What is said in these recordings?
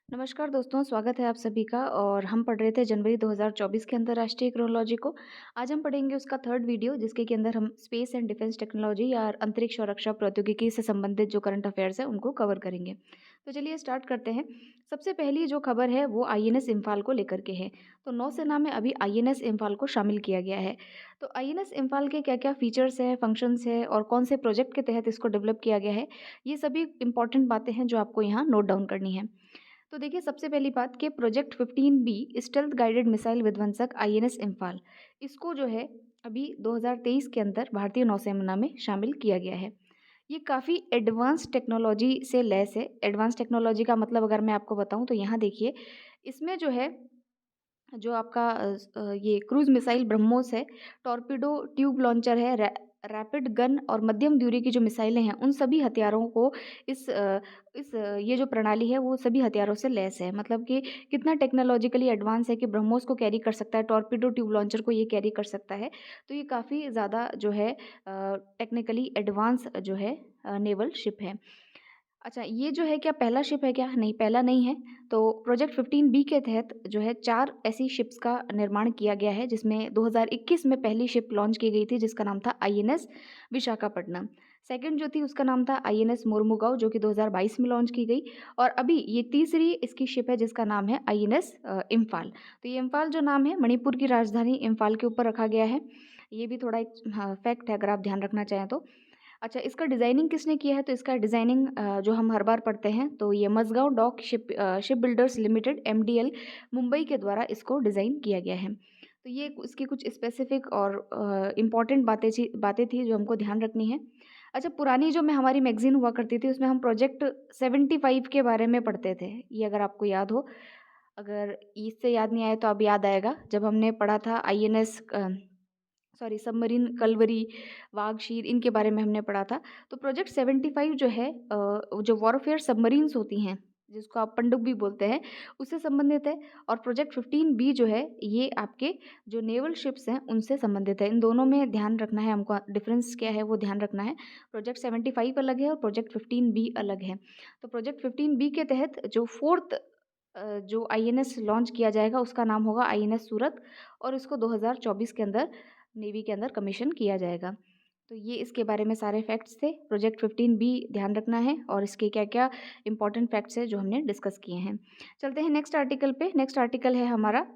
नमस्कार दोस्तों, स्वागत है आप सभी का। और हम पढ़ रहे थे जनवरी 2024 के अंतर्राष्ट्रीय क्रोनोलॉजी को। आज हम पढ़ेंगे उसका थर्ड वीडियो, जिसके के अंदर हम स्पेस एंड डिफेंस टेक्नोलॉजी या अंतरिक्ष और रक्षा प्रौद्योगिकी से संबंधित जो करंट अफेयर्स है उनको कवर करेंगे। तो चलिए स्टार्ट करते हैं। सबसे पहली जो खबर है वो आईएनएस इम्फाल को लेकर के है। तो नौसेना में अभी आईएनएस इम्फाल को शामिल किया गया है। तो आईएनएस इम्फाल के क्या क्या फीचर्स हैं, फंक्शंस है और कौन से प्रोजेक्ट के तहत इसको डेवलप किया गया है, ये सभी इंपॉर्टेंट बातें हैं जो आपको यहाँ नोट डाउन करनी है। तो देखिए, सबसे पहली बात कि project 15B stealth guided missile विध्वंसक आईएनएस इम्फाल, इसको जो है अभी 2023 के अंदर भारतीय नौसेना में शामिल किया गया है। ये काफ़ी एडवांस टेक्नोलॉजी से लैस है। एडवांस टेक्नोलॉजी का मतलब अगर मैं आपको बताऊं तो यहाँ देखिए, इसमें जो है जो आपका ये क्रूज़ मिसाइल ब्रह्मोस है, टॉर्पीडो ट्यूब लॉन्चर है, रैपिड गन और मध्यम दूरी की जो मिसाइलें हैं, उन सभी हथियारों को ये जो प्रणाली है वो सभी हथियारों से लैस है। मतलब कि कितना टेक्नोलॉजिकली एडवांस है कि ब्रह्मोस को कैरी कर सकता है, टॉर्पीडो ट्यूब लॉन्चर को ये कैरी कर सकता है। तो ये काफ़ी ज़्यादा जो है टेक्निकली एडवांस जो है नेवल शिप है। अच्छा, ये जो है क्या पहला शिप है क्या? नहीं, पहला नहीं है। तो प्रोजेक्ट 15B के तहत जो है 4 ऐसी शिप्स का निर्माण किया गया है, जिसमें 2021 में पहली शिप लॉन्च की गई थी जिसका नाम था आईएनएस विशाखापट्टनम। सेकंड जो थी उसका नाम था आईएनएस मोरमुगाओ, जो कि 2022 में लॉन्च की गई। और अभी ये तीसरी इसकी शिप है जिसका नाम है आईएनएस इम्फाल। तो ये इम्फाल जो नाम है मणिपुर की राजधानी इम्फाल के ऊपर रखा गया है। ये भी थोड़ा एक फैक्ट है अगर आप ध्यान रखना चाहें तो। अच्छा, इसका डिज़ाइनिंग किसने किया है? तो इसका डिज़ाइनिंग जो हम हर बार पढ़ते हैं तो ये Mazagon dock ship builders limited MDL Mumbai के द्वारा इसको डिज़ाइन किया गया है। तो ये इसकी कुछ स्पेसिफिक और इम्पॉर्टेंट बातें थी जो हमको ध्यान रखनी है। अच्छा, पुरानी जो में हमारी मैगज़ीन हुआ करती थी उसमें हम प्रोजेक्ट 75 के बारे में पढ़ते थे, ये अगर आपको याद हो। अगर इससे याद नहीं आया तो अब याद आएगा, जब हमने पढ़ा था INS sorry submarine Kalvari, Vaghsheer, इनके बारे में हमने पढ़ा था। तो प्रोजेक्ट 75 जो है जो वॉरफेयर सबमरीन्स होती हैं, जिसको आप पनडुब्बी बोलते हैं, उससे संबंधित है। और प्रोजेक्ट 15B जो है ये आपके जो नेवल शिप्स हैं उनसे संबंधित है। इन दोनों में ध्यान रखना है हमको, डिफरेंस क्या है वो ध्यान रखना है। प्रोजेक्ट 75 अलग है और प्रोजेक्ट 15B अलग है। तो प्रोजेक्ट 15B के तहत जो फोर्थ जो आईएनएस लॉन्च किया जाएगा उसका नाम होगा आईएनएस सूरत, और इसको 2024 के अंदर नेवी के अंदर कमीशन किया जाएगा। तो ये इसके बारे में सारे फैक्ट्स थे। प्रोजेक्ट 15B ध्यान रखना है और इसके क्या-क्या इंपॉर्टेंट फैक्ट्स हैं जो हमने डिस्कस किए हैं। चलते हैं नेक्स्ट आर्टिकल पे। नेक्स्ट आर्टिकल है हमारा,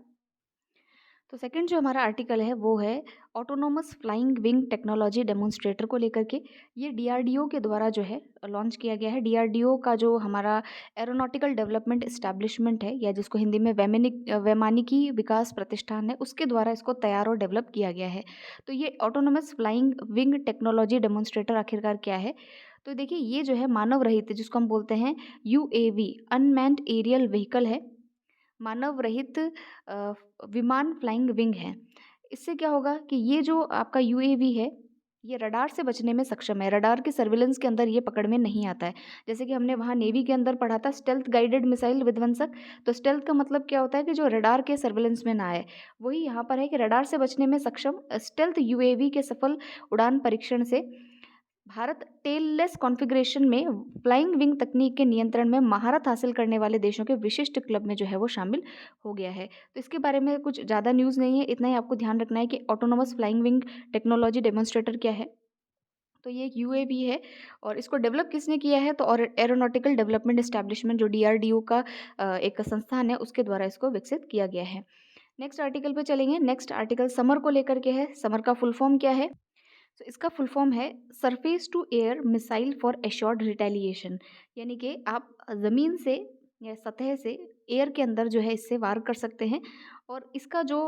तो सेकंड जो हमारा आर्टिकल है वो है autonomous flying wing technology demonstrator को लेकर के। ये डीआरडीओ के द्वारा जो है लॉन्च किया गया है। डीआरडीओ का जो हमारा एरोनॉटिकल डेवलपमेंट एस्टैब्लिशमेंट है, या जिसको हिंदी में वैमानिकी विकास प्रतिष्ठान है, उसके द्वारा इसको तैयार और डेवलप किया गया है। तो ये autonomous flying wing technology demonstrator आखिरकार क्या है? तो देखिए, ये जो है मानव रहित, जिसको हम बोलते हैं यूएवी, अनमैन्ड एरियल व्हीकल है, मानव रहित अ, विमान फ्लाइंग विंग है। इससे क्या होगा कि ये जो आपका यूएवी है, ये रडार से बचने में सक्षम है। रडार के सर्विलेंस के अंदर ये पकड़ में नहीं आता है। जैसे कि हमने वहाँ नेवी के अंदर पढ़ा था स्टेल्थ गाइडेड मिसाइल विध्वंसक। तो स्टेल्थ का मतलब क्या होता है कि जो रडार के सर्विलेंस में ना आए। वही यहाँ पर है कि रडार से बचने में सक्षम स्टेल्थ यूएवी के सफल उड़ान परीक्षण से भारत टेललेस कॉन्फ़िगरेशन में फ्लाइंग विंग तकनीक के नियंत्रण में महारत हासिल करने वाले देशों के विशिष्ट क्लब में जो है वो शामिल हो गया है। तो इसके बारे में कुछ ज़्यादा न्यूज़ नहीं है, इतना ही आपको ध्यान रखना है कि autonomous flying wing technology demonstrator क्या है। तो ये एक यूएवी है और इसको डेवलप किसने किया है? तो और एरोनॉटिकल डेवलपमेंट एस्टैब्लिशमेंट जो डीआरडीओ का एक संस्थान है, उसके द्वारा इसको विकसित किया गया है। नेक्स्ट आर्टिकल पे चलेंगे। नेक्स्ट आर्टिकल समर को लेकर के है। समर का फुल फॉर्म क्या है? तो इसका फुल फॉर्म है surface to air missile for assured retaliation. यानी कि आप ज़मीन से या सतह से एयर के अंदर जो है इससे वार कर सकते हैं। और इसका जो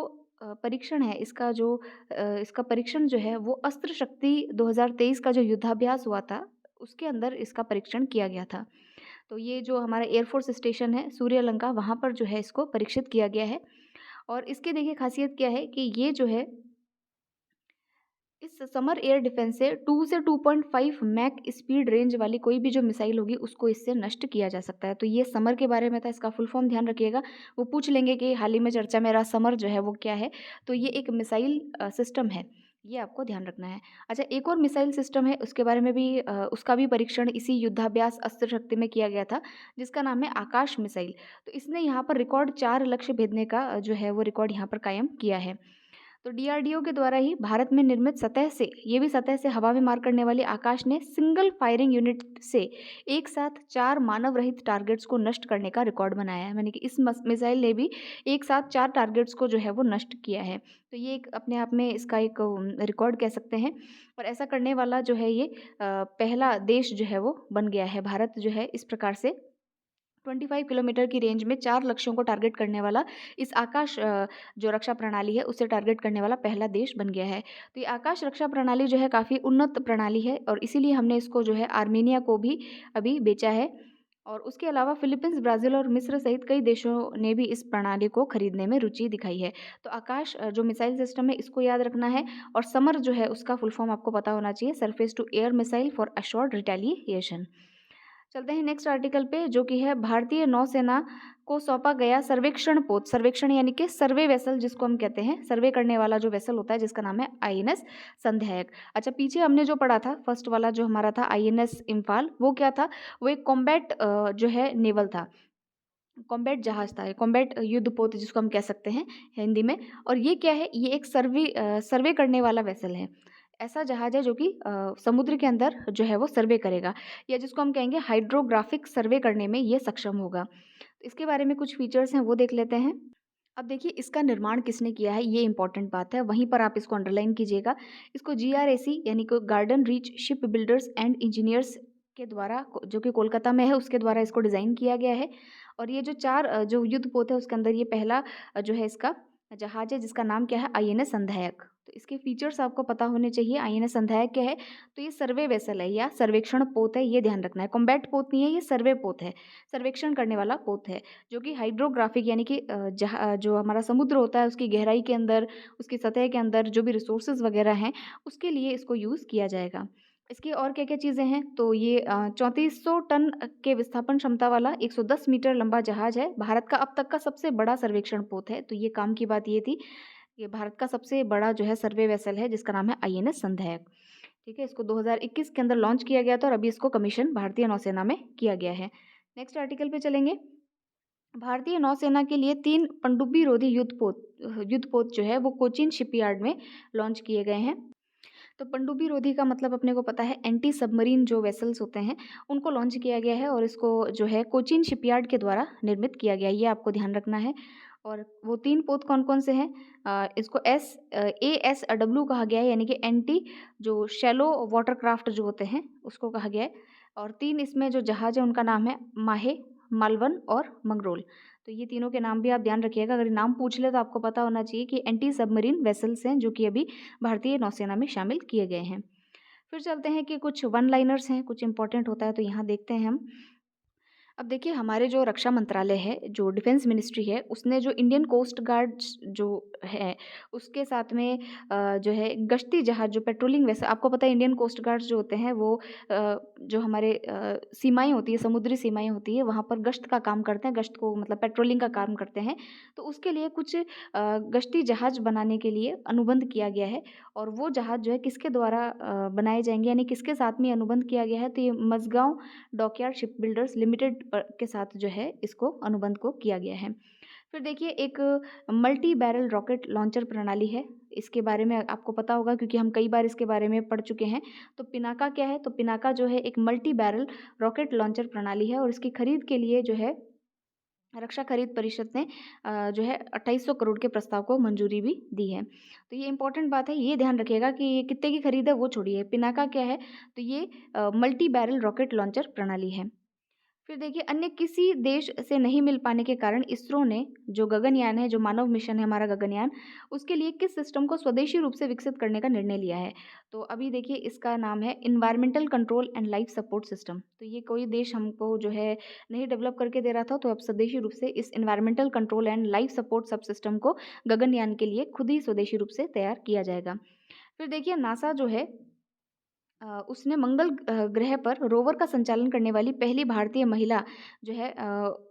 परीक्षण है, इसका परीक्षण जो है वो अस्त्र शक्ति 2023 का जो युद्धाभ्यास हुआ था उसके अंदर इसका परीक्षण किया गया था। तो ये जो हमारा एयरफोर्स स्टेशन है सूर्यलंका, वहाँ पर जो है इसको परीक्षित किया गया है। और इसकी देखिए खासियत क्या है कि ये जो है इस समर एयर डिफेंस से 2 से 2.5 मैक स्पीड रेंज वाली कोई भी जो मिसाइल होगी उसको इससे नष्ट किया जा सकता है। तो ये समर के बारे में था, इसका फुल फॉर्म ध्यान रखिएगा। वो पूछ लेंगे कि हाल ही में चर्चा में रहा समर जो है वो क्या है। तो ये एक मिसाइल सिस्टम है। ये आपको ध्यान रखना है। अच्छा, एक और मिसाइल सिस्टम है, उसके बारे में भी उसका भी परीक्षण इसी युद्धाभ्यास अस्त्र शक्ति में किया गया था, जिसका नाम है आकाश मिसाइल। तो इसने यहाँ पर रिकॉर्ड 4 लक्ष्य भेदने का जो है वो रिकॉर्ड यहाँ पर कायम किया है। तो डीआरडीओ के द्वारा ही भारत में निर्मित सतह से, ये भी सतह से हवा में मार करने वाली आकाश ने सिंगल फायरिंग यूनिट से एक साथ 4 मानव रहित टारगेट्स को नष्ट करने का रिकॉर्ड बनाया है। यानी कि इस मिसाइल ने भी एक साथ 4 टारगेट्स को जो है वो नष्ट किया है। तो ये एक अपने आप में इसका एक रिकॉर्ड कह सकते हैं। और ऐसा करने वाला जो है ये पहला देश जो है वो बन गया है। भारत जो है इस प्रकार से 25 किलोमीटर की रेंज में 4 लक्ष्यों को टारगेट करने वाला इस आकाश जो रक्षा प्रणाली है उसे टारगेट करने वाला पहला देश बन गया है। तो ये आकाश रक्षा प्रणाली जो है काफ़ी उन्नत प्रणाली है और इसीलिए हमने इसको जो है आर्मेनिया को भी अभी बेचा है। और उसके अलावा फिलीपींस, ब्राज़ील और मिस्र सहित कई देशों ने भी इस प्रणाली को खरीदने में रुचि दिखाई है। तो आकाश जो मिसाइल सिस्टम है इसको याद रखना है। और समर जो है उसका फुल फॉर्म आपको पता होना चाहिए, surface to air missile for assured retaliation. चलते हैं नेक्स्ट आर्टिकल पे, जो कि है भारतीय नौसेना को सौंपा गया सर्वेक्षण पोत। सर्वेक्षण यानी कि सर्वे वेसल जिसको हम कहते हैं, सर्वे करने वाला जो वेसल होता है जिसका नाम है आईएनएस संध्यायक। अच्छा, पीछे हमने जो पढ़ा था फर्स्ट वाला जो हमारा था आईएनएस इम्फाल, वो क्या था? वो एक कॉम्बैट जो है नेवल था, कॉम्बैट जहाज था, कॉम्बैट युद्ध पोत जिसको हम कह सकते हैं हिंदी में। और ये क्या है? ये एक सर्वे करने वाला वेसल है। ऐसा जहाज है जो कि समुद्र के अंदर जो है वो सर्वे करेगा, या जिसको हम कहेंगे हाइड्रोग्राफिक सर्वे करने में ये सक्षम होगा। तो इसके बारे में कुछ फीचर्स हैं वो देख लेते हैं। अब देखिए इसका निर्माण किसने किया है, ये इंपॉर्टेंट बात है, वहीं पर आप इसको अंडरलाइन कीजिएगा। इसको जीआरएसी यानी कि garden reach ship builders and engineers के द्वारा, जो कि कोलकाता में है, उसके द्वारा इसको डिज़ाइन किया गया है। और ये जो 4 जो युद्ध पोत है उसके अंदर ये पहला जो है इसका जहाज है जिसका नाम क्या है? आईएनएस संधायक। तो इसके फीचर्स आपको पता होने चाहिए। आईएनएस संधायक क्या है? तो ये सर्वे वेसल है या सर्वेक्षण पोत है, ये ध्यान रखना है। कॉम्बैट पोत नहीं है, ये सर्वे पोत है, सर्वेक्षण करने वाला पोत है, जो कि हाइड्रोग्राफिक यानी कि जो हमारा समुद्र होता है उसकी गहराई के अंदर, उसकी सतह के अंदर जो भी रिसोर्सेज वगैरह हैं उसके लिए इसको यूज़ किया जाएगा। इसकी और क्या-क्या चीज़ें हैं? तो ये 3400 टन के विस्थापन क्षमता वाला 110 मीटर लंबा जहाज है। भारत का अब तक का सबसे बड़ा सर्वेक्षण पोत है। तो ये काम की बात ये थी, ये भारत का सबसे बड़ा जो है सर्वे वेसल है जिसका नाम है आईएनएस संधायक। ठीक है, इसको 2021 के अंदर लॉन्च किया गया था और अभी इसको कमीशन भारतीय नौसेना में किया गया है। नेक्स्ट आर्टिकल पे चलेंगे। भारतीय नौसेना के लिए 3 पनडुब्बी रोधी युद्धपोत जो है वो कोचीन शिपयार्ड में लॉन्च किए गए हैं। तो पनडुब्बी रोधी का मतलब अपने को पता है, एंटी सबमरीन जो वेसल्स होते हैं उनको लॉन्च किया गया है और इसको जो है कोचीन शिपयार्ड के द्वारा निर्मित किया गया है, ये आपको ध्यान रखना है। और वो 3 पोत कौन-कौन से हैं? इसको ASW कहा गया है, यानी कि एंटी जो शैलो वाटरक्राफ्ट जो होते हैं उसको कहा गया है। और 3 इसमें जो जहाज है उनका नाम है माहे, मालवन और मंगरोल। तो ये तीनों के नाम भी आप ध्यान रखिएगा, अगर नाम पूछ ले तो आपको पता होना चाहिए कि एंटी सबमरीन वेसल्स हैं जो कि अभी भारतीय नौसेना में शामिल किए गए हैं। फिर चलते हैं कि कुछ वन लाइनर्स हैं, कुछ इंपॉर्टेंट होता है तो यहाँ देखते हैं हम। अब देखिए हमारे जो रक्षा मंत्रालय है, जो डिफेंस मिनिस्ट्री है, उसने जो इंडियन कोस्ट गार्ड्स जो है उसके साथ में जो है गश्ती जहाज जो पेट्रोलिंग, वैसे आपको पता है इंडियन कोस्ट गार्ड्स जो होते हैं वो जो हमारे सीमाएं होती है, समुद्री सीमाएं होती है, वहाँ पर गश्त का काम करते हैं, गश्त को मतलब पेट्रोलिंग का काम करते हैं। तो उसके लिए कुछ गश्ती जहाज बनाने के लिए अनुबंध किया गया है। और वो जहाज जो है किसके द्वारा बनाए जाएंगे, यानी किसके साथ में अनुबंध किया गया है? तो ये Mazagon dockyard ship builders limited के साथ जो है इसको अनुबंध को किया गया है। फिर देखिए एक मल्टी बैरल रॉकेट लॉन्चर प्रणाली है, इसके बारे में आपको पता होगा क्योंकि हम कई बार इसके बारे में पढ़ चुके हैं। तो पिनाका क्या है? तो पिनाका जो है एक मल्टी बैरल रॉकेट लॉन्चर प्रणाली है और इसकी खरीद के लिए जो है रक्षा खरीद परिषद ने जो है 2800 करोड़ के प्रस्ताव को मंजूरी भी दी है। तो ये इंपॉर्टेंट बात है, ये ध्यान रखिएगा कि ये कितने की खरीद है वो छोड़िए। पिनाका क्या है? तो ये मल्टी बैरल रॉकेट लॉन्चर प्रणाली है। फिर देखिए अन्य किसी देश से नहीं मिल पाने के कारण इसरो ने जो गगनयान है, जो मानव मिशन है हमारा गगनयान, उसके लिए किस सिस्टम को स्वदेशी रूप से विकसित करने का निर्णय लिया है? तो अभी देखिए इसका नाम है environmental control and life support system. तो ये कोई देश हमको जो है नहीं डेवलप करके दे रहा था, तो अब स्वदेशी रूप से इस environmental control and life support सब सिस्टम को गगनयान के लिए खुद ही स्वदेशी रूप से तैयार किया जाएगा। फिर देखिए नासा जो है उसने मंगल ग्रह पर रोवर का संचालन करने वाली पहली भारतीय महिला जो है,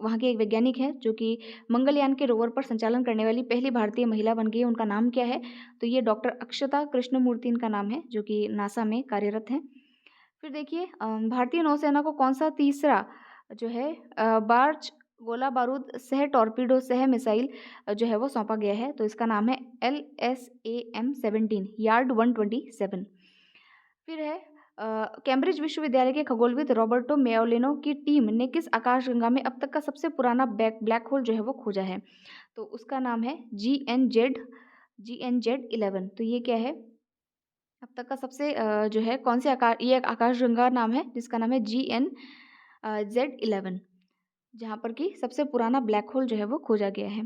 वहाँ के एक वैज्ञानिक हैं जो कि मंगलयान के रोवर पर संचालन करने वाली पहली भारतीय महिला बन गई है। उनका नाम क्या है? तो ये डॉक्टर अक्षता कृष्णमूर्ति इनका नाम है, जो कि नासा में कार्यरत हैं। फिर देखिए, भारतीय नौसेना को कौन-सा तीसरा जो है बार्च गोला बारूद सह टॉर्पीडो सह मिसाइल जो है वो सौंपा गया है। तो इसका नाम है LSAM 17 यार्ड 127। फिर है कैम्ब्रिज विश्वविद्यालय के खगोलविद रॉबर्टो मेओलिनो की टीम ने किस आकाशगंगा में अब तक का सबसे पुराना ब्लैक होल जो है वो खोजा है? तो उसका नाम है GNZ 11। तो ये क्या है? अब तक का सबसे जो है कौन से ये आकाशगंगा नाम है जिसका नाम है GNZ 11, जहाँ पर कि सबसे पुराना ब्लैक होल जो है वो खोजा गया है।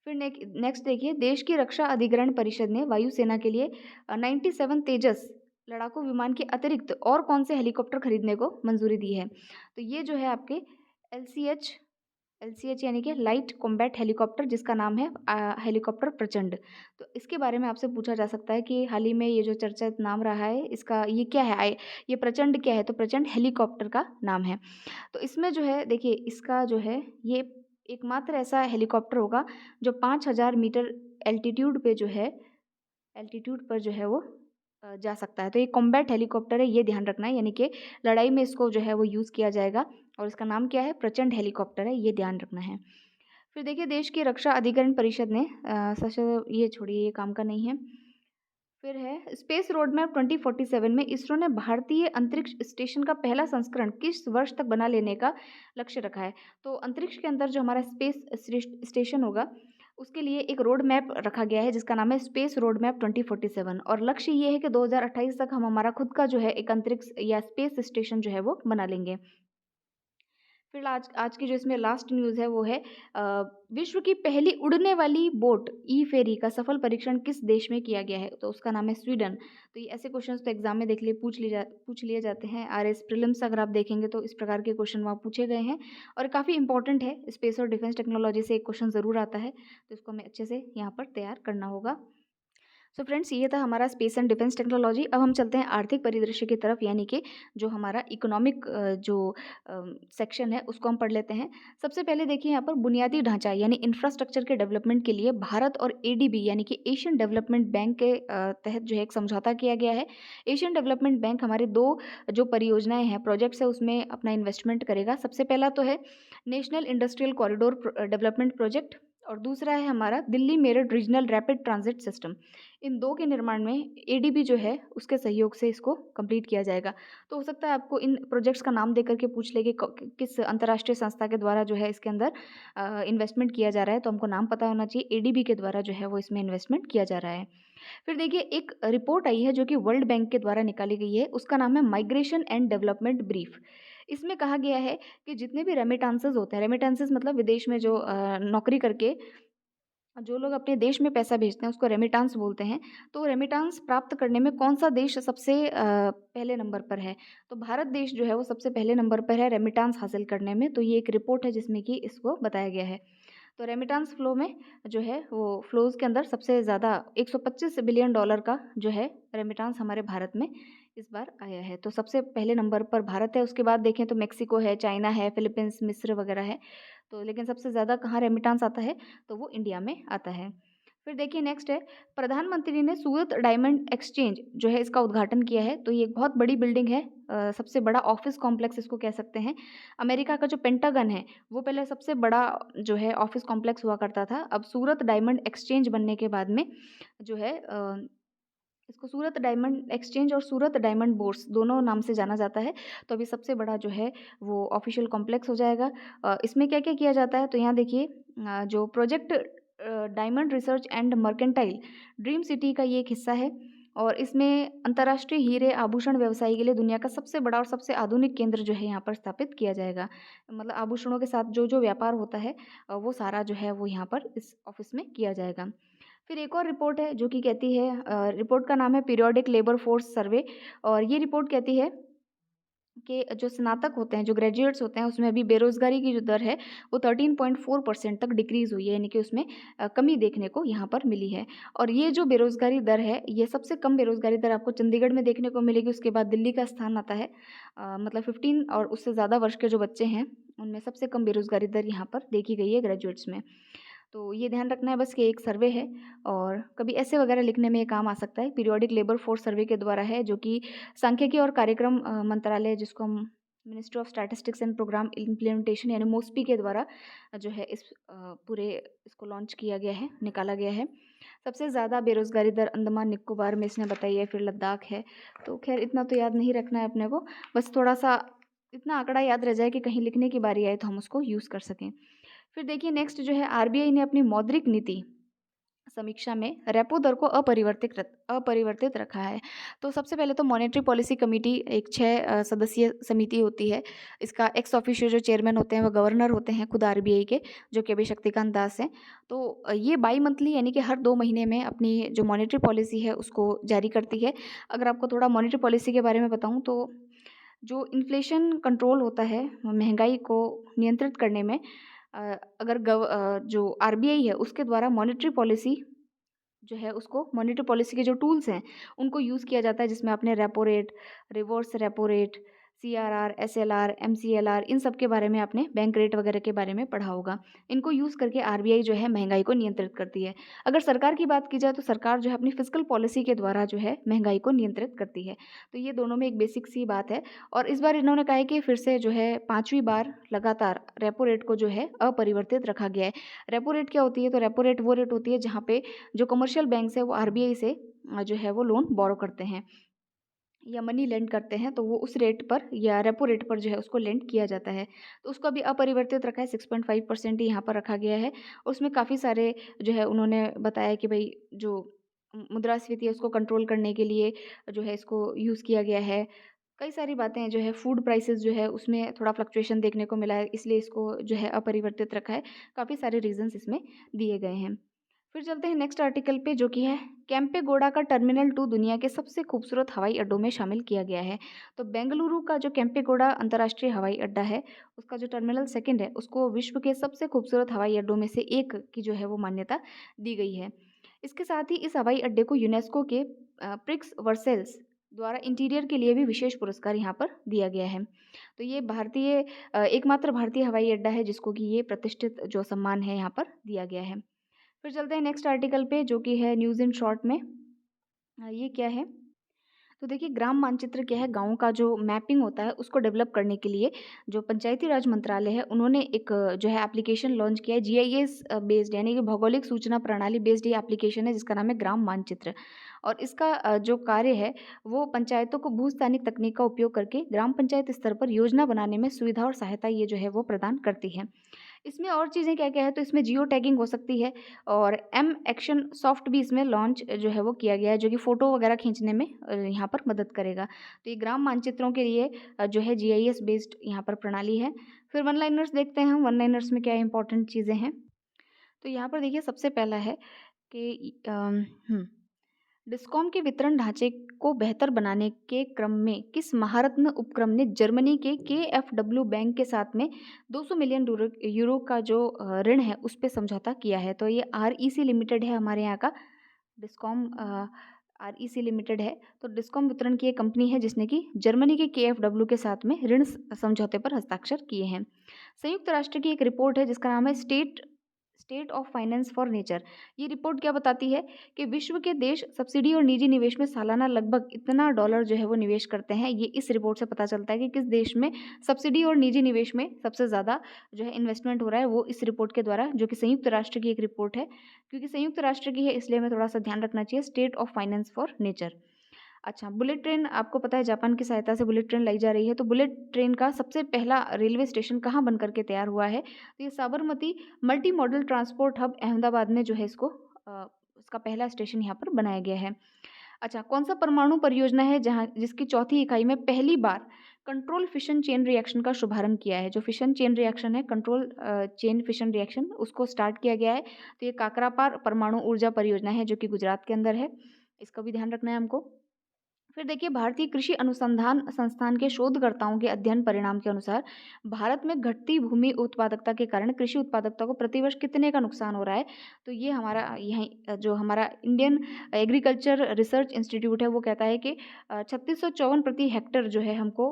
फिर नेक्स्ट देखिए, देश की रक्षा अधिग्रहण परिषद ने वायुसेना के लिए 97 तेजस लड़ाकू विमान के अतिरिक्त और कौन से हेलीकॉप्टर खरीदने को मंजूरी दी है? तो ये जो है आपके एलसीएच एलसीएच यानी कि लाइट कॉम्बैट हेलीकॉप्टर, जिसका नाम है हेलीकॉप्टर प्रचंड। तो इसके बारे में आपसे पूछा जा सकता है कि हाल ही में ये जो चर्चित नाम रहा है, इसका ये क्या है? ये प्रचंड क्या है? तो प्रचंड हेलीकॉप्टर का नाम है। तो इसमें जो है देखिए, इसका जो है ये एकमात्र ऐसा हेलीकॉप्टर होगा जो 5000 मीटर एल्टीट्यूड पे जो है एल्टीट्यूड पर जो है वो जा सकता है। तो ये कॉम्बैट हेलीकॉप्टर है, ये ध्यान रखना है, यानी कि लड़ाई में इसको जो है वो यूज़ किया जाएगा और इसका नाम क्या है? प्रचंड हेलीकॉप्टर है, ये ध्यान रखना है। फिर देखिए, देश की रक्षा अधिग्रहण परिषद ने ये छोड़िए, ये काम का नहीं है। फिर है स्पेस रोड मैप 2047 में इसरो ने भारतीय अंतरिक्ष स्टेशन का पहला संस्करण किस वर्ष तक बना लेने का लक्ष्य रखा है? तो अंतरिक्ष के अंदर जो हमारा स्पेस स्टेशन होगा, उसके लिए एक रोड मैप रखा गया है जिसका नाम है स्पेस रोड मैप 2047, और लक्ष्य ये है कि 2028 तक हम हमारा खुद का जो है एक अंतरिक्ष या स्पेस स्टेशन जो है वो बना लेंगे। फिर आज आज की जो इसमें लास्ट न्यूज़ है वो है विश्व की पहली उड़ने वाली बोट ई फेरी का सफल परीक्षण किस देश में किया गया है? तो उसका नाम है स्वीडन। तो ये ऐसे क्वेश्चंस तो एग्जाम में देख लिए पूछ लिए जाते हैं। आरएस प्रीलिम्स अगर आप देखेंगे तो इस प्रकार के क्वेश्चन वहाँ पूछे गए हैं और काफ़ी इंपॉर्टेंट है। स्पेस और डिफेंस टेक्नोलॉजी से एक क्वेश्चन ज़रूर आता है, तो इसको हमें अच्छे से यहाँ पर तैयार करना होगा। सो फ्रेंड्स, ये था हमारा स्पेस एंड डिफेंस टेक्नोलॉजी। अब हम चलते हैं आर्थिक परिदृश्य की तरफ, यानी कि जो हमारा इकोनॉमिक जो सेक्शन है उसको हम पढ़ लेते हैं। सबसे पहले देखिए, यहाँ पर बुनियादी ढांचा यानी इंफ्रास्ट्रक्चर के डेवलपमेंट के लिए भारत और एडीबी यानी कि एशियन डेवलपमेंट बैंक के तहत जो है एक समझौता किया गया है। एशियन डेवलपमेंट बैंक हमारे दो जो परियोजनाएं हैं, प्रोजेक्ट्स है, उसमें अपना इन्वेस्टमेंट करेगा। सबसे पहला तो है national industrial corridor development project, और दूसरा है हमारा Delhi Meerut regional rapid transit system. इन दो के निर्माण में एडीबी जो है उसके सहयोग से इसको कंप्लीट किया जाएगा। तो हो सकता है आपको इन प्रोजेक्ट्स का नाम देकर के पूछ ले कि किस अंतर्राष्ट्रीय संस्था के द्वारा जो है इसके अंदर इन्वेस्टमेंट किया जा रहा है, तो हमको नाम पता होना चाहिए। एडीबी के द्वारा जो है वो इसमें इन्वेस्टमेंट किया जा रहा है। फिर देखिए, एक रिपोर्ट आई है जो कि वर्ल्ड बैंक के द्वारा निकाली गई है, उसका नाम है माइग्रेशन एंड डेवलपमेंट ब्रीफ। इसमें कहा गया है कि जितने भी रेमिटांसेस होते हैं, रेमिटांसेस मतलब विदेश में जो नौकरी करके जो लोग अपने देश में पैसा भेजते हैं उसको रेमिटांस बोलते हैं। तो रेमिटांस प्राप्त करने में कौन-सा देश सबसे पहले नंबर पर है? तो भारत देश जो है वो सबसे पहले नंबर पर है रेमिटांस हासिल करने में। तो ये एक रिपोर्ट है जिसमें कि इसको बताया गया है। तो रेमिटांस फ्लो में जो है वो फ्लोज़ के अंदर सबसे ज़्यादा $125 बिलियन का जो है रेमिटांस हमारे भारत में इस बार आया है। तो सबसे पहले नंबर पर भारत है, उसके बाद देखें तो मेक्सिको है, चाइना है, फिलीपींस, मिस्र वगैरह है। तो लेकिन सबसे ज़्यादा कहाँ रेमिटांस आता है? तो वो इंडिया में आता है। फिर देखिए, नेक्स्ट है प्रधानमंत्री ने सूरत डायमंड एक्सचेंज जो है इसका उद्घाटन किया है। तो ये एक बहुत बड़ी बिल्डिंग है, सबसे बड़ा ऑफिस कॉम्प्लेक्स इसको कह सकते हैं। अमेरिका का जो पेंटागन है वो पहले सबसे बड़ा जो है ऑफिस कॉम्प्लेक्स हुआ करता था। अब सूरत डायमंड एक्सचेंज बनने के बाद में जो है इसको सूरत डायमंड एक्सचेंज और सूरत डायमंड बोर्स दोनों नाम से जाना जाता है। तो अभी सबसे बड़ा जो है वो ऑफिशियल कॉम्प्लेक्स हो जाएगा। इसमें क्या-क्या किया जाता है? तो यहाँ देखिए, जो project diamond research and mercantile dream city का ये एक हिस्सा है, और इसमें अंतर्राष्ट्रीय हीरे आभूषण व्यवसाय के लिए दुनिया का सबसे बड़ा और सबसे आधुनिक केंद्र जो है यहाँ पर स्थापित किया जाएगा। मतलब आभूषणों के साथ जो-जो व्यापार होता है वो सारा जो है वो यहाँ पर इस ऑफिस में किया जाएगा। फिर एक और रिपोर्ट है जो कि कहती है, रिपोर्ट का नाम है पीरियोडिक लेबर फोर्स सर्वे, और ये रिपोर्ट कहती है के जो स्नातक होते हैं, जो ग्रेजुएट्स होते हैं, उसमें अभी बेरोज़गारी की जो दर है, वो 13.4% तक डिक्रीज़ हुई है, यानी कि उसमें कमी देखने को यहाँ पर मिली है। और ये जो बेरोज़गारी दर है, ये सबसे कम बेरोज़गारी दर आपको चंडीगढ़ में देखने को मिलेगी, उसके बाद दिल्ली का स्थान आता है। मतलब 15 और उससे ज़्यादा वर्ष के जो बच्चे हैं, उनमें सबसे कम बेरोज़गारी दर यहाँ पर देखी गई है ग्रेजुएट्स में। तो ये ध्यान रखना है बस कि एक सर्वे है और कभी ऐसे वगैरह लिखने में ये काम आ सकता है। पीरियोडिक लेबर फोर्स सर्वे के द्वारा है, जो कि सांख्यिकी और कार्यक्रम मंत्रालय, जिसको हम ministry of statistics and programme implementation यानी मोस्पी के द्वारा जो है इस पूरे इसको लॉन्च किया गया है, निकाला गया है। सबसे ज़्यादा बेरोज़गारी दर अंडमान निकोबार में इसने बताई है, फिर लद्दाख है। तो खैर इतना तो याद नहीं रखना है अपने को, बस थोड़ा-सा इतना आंकड़ा याद रह जाए कि कहीं लिखने की बारी आए तो हम उसको यूज़ कर सकें। फिर देखिए नेक्स्ट जो है, आरबीआई ने अपनी मौद्रिक नीति समीक्षा में रेपो दर को अपरिवर्तित रखा है। तो सबसे पहले तो मॉनेटरी पॉलिसी कमेटी एक 6 सदस्यीय समिति होती है। इसका एक्स ऑफिशियो जो चेयरमैन होते हैं वो गवर्नर होते हैं खुद आरबीआई के, जो कि अभी शक्तिकांत दास हैं। तो ये बाई मंथली यानी कि हर 2 महीने में अपनी जो मॉनेटरी पॉलिसी है उसको जारी करती है। अगर आपको थोड़ा मॉनेटरी पॉलिसी के बारे में बताऊँ तो जो इन्फ्लेशन कंट्रोल होता है, महंगाई को नियंत्रित करने में अगर जो आरबीआई है उसके द्वारा मॉनेटरी पॉलिसी जो है, उसको मॉनेटरी पॉलिसी के जो टूल्स हैं उनको यूज़ किया जाता है, जिसमें आपने repo rate, reverse repo rate, CRR, SLR, MCLR, इन सब के बारे में आपने बैंक रेट वगैरह के बारे में पढ़ा होगा। इनको यूज़ करके आरबीआई जो है महंगाई को नियंत्रित करती है। अगर सरकार की बात की जाए तो सरकार जो है अपनी फिस्कल पॉलिसी के द्वारा जो है महंगाई को नियंत्रित करती है। तो ये दोनों में एक बेसिक सी बात है। और इस बार इन्होंने कहा है कि फिर से जो है 5वीं बार लगातार रेपो रेट को जो है अपरिवर्तित रखा गया है। रेपो रेट क्या होती है? तो रेपो रेट वो रेट होती है जहाँ पे जो कमर्शियल बैंक्स है वो आरबीआई से जो है वो लोन बोरो करते हैं या मनी लेंड करते हैं, तो वो उस रेट पर या रेपो रेट पर जो है उसको लेंड किया जाता है। तो उसको अभी अपरिवर्तित रखा है, 6.5% ही यहाँ पर रखा गया है। उसमें काफ़ी सारे जो है उन्होंने बताया कि भई जो मुद्रास्फीति है उसको कंट्रोल करने के लिए जो है इसको यूज़ किया गया है। कई सारी बातें हैं, जो है फूड प्राइसेस जो है उसमें थोड़ा फ्लक्चुएशन देखने को मिला है, इसलिए इसको जो है अपरिवर्तित रखा है। काफ़ी सारे रीज़न्स इसमें दिए गए हैं। फिर चलते हैं नेक्स्ट आर्टिकल पे, जो कि है केम्पेगौड़ा का टर्मिनल 2 दुनिया के सबसे खूबसूरत हवाई अड्डों में शामिल किया गया है। तो बेंगलुरु का जो केम्पेगौड़ा अंतर्राष्ट्रीय हवाई अड्डा है, उसका जो टर्मिनल 2 है, उसको विश्व के सबसे खूबसूरत हवाई अड्डों में से एक की जो है वो मान्यता दी गई है। इसके साथ ही इस हवाई अड्डे को यूनेस्को के प्रिक्स वर्सेल्स द्वारा इंटीरियर के लिए भी विशेष पुरस्कार यहाँ पर दिया गया है। तो ये एकमात्र भारतीय हवाई अड्डा है जिसको कि ये प्रतिष्ठित जो सम्मान है यहाँ पर दिया गया है। फिर चलते हैं नेक्स्ट आर्टिकल पे, जो कि है न्यूज़ इन शॉर्ट में। ये क्या है? तो देखिए, ग्राम मानचित्र क्या है, गाँव का जो मैपिंग होता है उसको डेवलप करने के लिए जो पंचायती राज मंत्रालय है उन्होंने एक जो है एप्लीकेशन लॉन्च किया है, जीआईएस बेस्ड, यानी कि भौगोलिक सूचना प्रणाली बेस्ड ये एप्लीकेशन है, जिसका नाम है ग्राम मानचित्र। और इसका जो कार्य है वो पंचायतों को भूस्थानिक तकनीक का उपयोग करके ग्राम पंचायत स्तर पर योजना बनाने में सुविधा और सहायता ये जो है वो प्रदान करती है। इसमें और चीज़ें क्या-क्या है, तो इसमें जियो टैगिंग हो सकती है और एम एक्शन सॉफ्ट भी इसमें लॉन्च जो है वो किया गया है, जो कि फ़ोटो वगैरह खींचने में यहाँ पर मदद करेगा। तो ये ग्राम मानचित्रों के लिए जो है जीआईएस बेस्ड यहाँ पर प्रणाली है। फिर वन लाइनर्स देखते हैं हम, वन लाइनर्स में क्या इम्पोर्टेंट चीज़ें हैं। तो यहाँ पर देखिए सबसे पहला है कि डिस्कॉम के वितरण ढांचे को बेहतर बनाने के क्रम में किस महारत्न उपक्रम ने जर्मनी के केएफडब्ल्यू बैंक के साथ में 200 मिलियन यूरो का जो ऋण है उस पे समझौता किया है? तो ये आरईसी लिमिटेड है हमारे यहाँ का। डिस्कॉम आरईसी लिमिटेड है। तो डिस्कॉम वितरण की एक कंपनी है जिसने कि जर्मनी के केएफडब्ल्यू के साथ में ऋण समझौते पर हस्ताक्षर किए हैं। संयुक्त राष्ट्र की एक रिपोर्ट है जिसका नाम है state state of finance for nature. ये रिपोर्ट क्या बताती है कि विश्व के देश सब्सिडी और निजी निवेश में सालाना लगभग इतना डॉलर जो है वो निवेश करते हैं। ये इस रिपोर्ट से पता चलता है कि किस देश में सब्सिडी और निजी निवेश में सबसे ज़्यादा जो है इन्वेस्टमेंट हो रहा है, वो इस रिपोर्ट के द्वारा, जो कि संयुक्त राष्ट्र की एक रिपोर्ट है। क्योंकि संयुक्त राष्ट्र की है इसलिए हमें थोड़ा सा ध्यान रखना चाहिए, state of finance for nature. अच्छा, बुलेट ट्रेन आपको पता है जापान की सहायता से बुलेट ट्रेन लाई जा रही है। तो बुलेट ट्रेन का सबसे पहला रेलवे स्टेशन कहाँ बन करके तैयार हुआ है? तो ये Sabarmati multi modal transport hub Ahmedabad में जो है उसका पहला स्टेशन यहाँ पर बनाया गया है। अच्छा, कौन-सा परमाणु परियोजना है जहाँ जिसकी चौथी इकाई में पहली बार कंट्रोल फिशन चेन रिएक्शन का शुभारंभ किया है? जो फिशन चेन रिएक्शन है, कंट्रोल चेन फिशन रिएक्शन, उसको स्टार्ट किया गया है। तो ये काकरापार परमाणु ऊर्जा परियोजना है जो कि गुजरात के अंदर है। इसका भी ध्यान रखना है हमको। फिर देखिए, भारतीय कृषि अनुसंधान संस्थान के शोधकर्ताओं के अध्ययन परिणाम के अनुसार भारत में घटती भूमि उत्पादकता के कारण कृषि उत्पादकता को प्रतिवर्ष कितने का नुकसान हो रहा है। तो ये हमारा यहीं जो हमारा इंडियन एग्रीकल्चर रिसर्च इंस्टीट्यूट है वो कहता है कि 3654 प्रति हेक्टर जो है हमको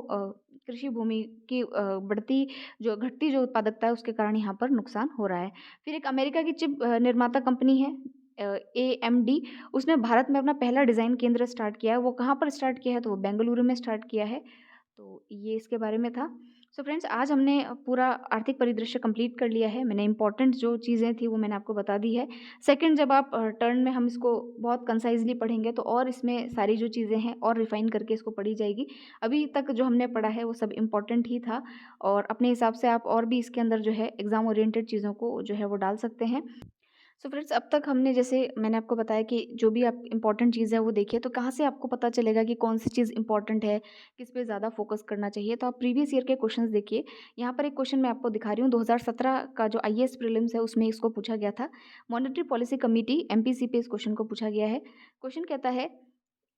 कृषि भूमि की बढ़ती जो घटती जो उत्पादकता है उसके कारण यहाँ पर नुकसान हो रहा है। फिर एक अमेरिका की चिप निर्माता कंपनी है AMD, उसने भारत में अपना पहला डिज़ाइन केंद्र स्टार्ट किया है। वो कहाँ पर स्टार्ट किया है? तो वो बेंगलुरु में स्टार्ट किया है। तो ये इसके बारे में था। सो फ्रेंड्स, आज हमने पूरा आर्थिक परिदृश्य कंप्लीट कर लिया है। मैंने इम्पोर्टेंट जो चीज़ें थी वो मैंने आपको बता दी है। सेकंड, जब आप टर्न में हम इसको बहुत कंसाइज़ली पढ़ेंगे तो और इसमें सारी जो चीज़ें हैं और रिफ़ाइन करके इसको पढ़ी जाएगी। अभी तक जो हमने पढ़ा है वो सब इम्पोर्टेंट ही था और अपने हिसाब से आप और भी इसके अंदर जो है एग्ज़ाम ओरिएंटेड चीज़ों को जो है वो डाल सकते हैं। सो फ्रेंड्स, अब तक हमने जैसे मैंने आपको बताया कि जो भी आप इम्पोर्टेंट चीज़ है वो देखिए, तो कहाँ से आपको पता चलेगा कि कौन सी चीज़ इम्पोर्टेंट है, किस पे ज़्यादा फोकस करना चाहिए। तो आप प्रीवियस ईयर के क्वेश्चंस देखिए। यहाँ पर एक क्वेश्चन मैं आपको दिखा रही हूँ, 2017 का जो आईएएस प्रीलिम्स है उसमें इसको पूछा गया था। मॉनेटरी पॉलिसी कमेटी एमपीसी पे इस क्वेश्चन को पूछा गया है। क्वेश्चन कहता है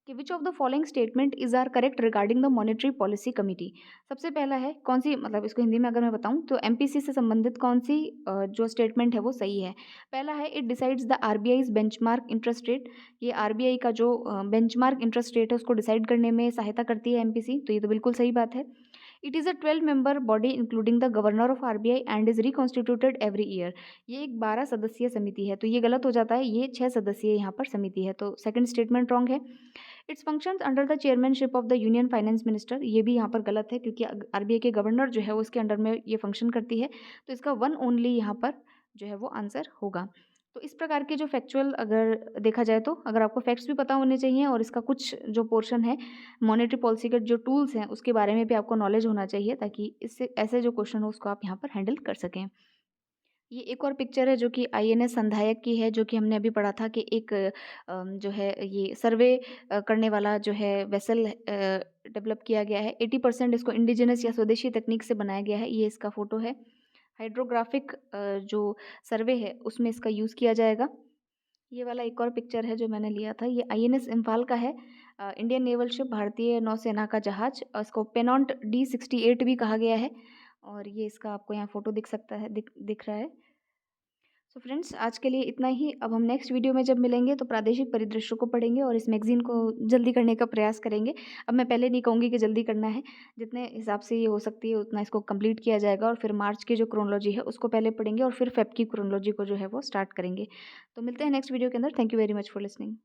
कि which of the following statement is are correct regarding the monetary policy committee. सबसे पहला है कौन सी, मतलब इसको हिंदी में अगर मैं बताऊं तो एमपीसी से संबंधित कौन सी जो स्टेटमेंट है वो सही है। पहला है it decides the RBI benchmark interest rate. ये आरबीआई का जो बेंचमार्क इंटरेस्ट रेट है उसको डिसाइड करने में सहायता करती है एमपीसी, तो ये तो बिल्कुल सही बात है। It is a 12 member body including the governor of RBI and is reconstituted every year. ये एक 12 सदस्यीय समिति है, तो ये गलत हो जाता है, ये 6 सदस्यीय यहाँ पर समिति है, तो सेकंड स्टेटमेंट रॉन्ग है। It's functions under the chairmanship of the union finance minister. ये भी यहाँ पर गलत है क्योंकि आरबीआई के गवर्नर जो है वो इसके अंडर में ये फंक्शन करती है, तो इसका वन ओनली यहाँ पर जो है वो आंसर होगा। तो इस प्रकार के जो फैक्चुअल अगर देखा जाए तो अगर आपको फैक्ट्स भी पता होने चाहिए और इसका कुछ जो पोर्शन है मॉनेटरी पॉलिसी के जो टूल्स हैं उसके बारे में भी आपको नॉलेज होना चाहिए, ताकि इससे ऐसे जो क्वेश्चन हो उसको आप यहाँ पर हैंडल कर सकें। ये एक और पिक्चर है जो कि आईएनएस संधायक की है, जो कि हमने अभी पढ़ा था कि एक जो है ये सर्वे करने वाला जो है वेसल डेवलप किया गया है। 80% इसको इंडिजिनस या स्वदेशी तकनीक से बनाया गया है। ये इसका फ़ोटो है। हाइड्रोग्राफिक जो सर्वे है उसमें इसका यूज़ किया जाएगा। ये वाला एक और पिक्चर है जो मैंने लिया था, ये आईएनएस इम्फाल का है। इंडियन नेवल शिप, भारतीय नौसेना का जहाज, इसको पेनॉन्ट D68 भी कहा गया है और ये इसका आपको यहाँ फ़ोटो दिख सकता है, दिख रहा है। सो फ्रेंड्स, आज के लिए इतना ही। अब हम नेक्स्ट वीडियो में जब मिलेंगे तो प्रादेशिक परिदृश्यों को पढ़ेंगे और इस मैगज़ीन को जल्दी करने का प्रयास करेंगे। अब मैं पहले नहीं कहूँगी कि जल्दी करना है, जितने हिसाब से ये हो सकती है उतना इसको कंप्लीट किया जाएगा और फिर मार्च की जो क्रोनोलॉजी है उसको पहले पढ़ेंगे और फिर फेब की क्रोनोलॉजी को जो है वो स्टार्ट करेंगे। तो मिलते हैं नेक्स्ट वीडियो के अंदर। Thank you very much for listening.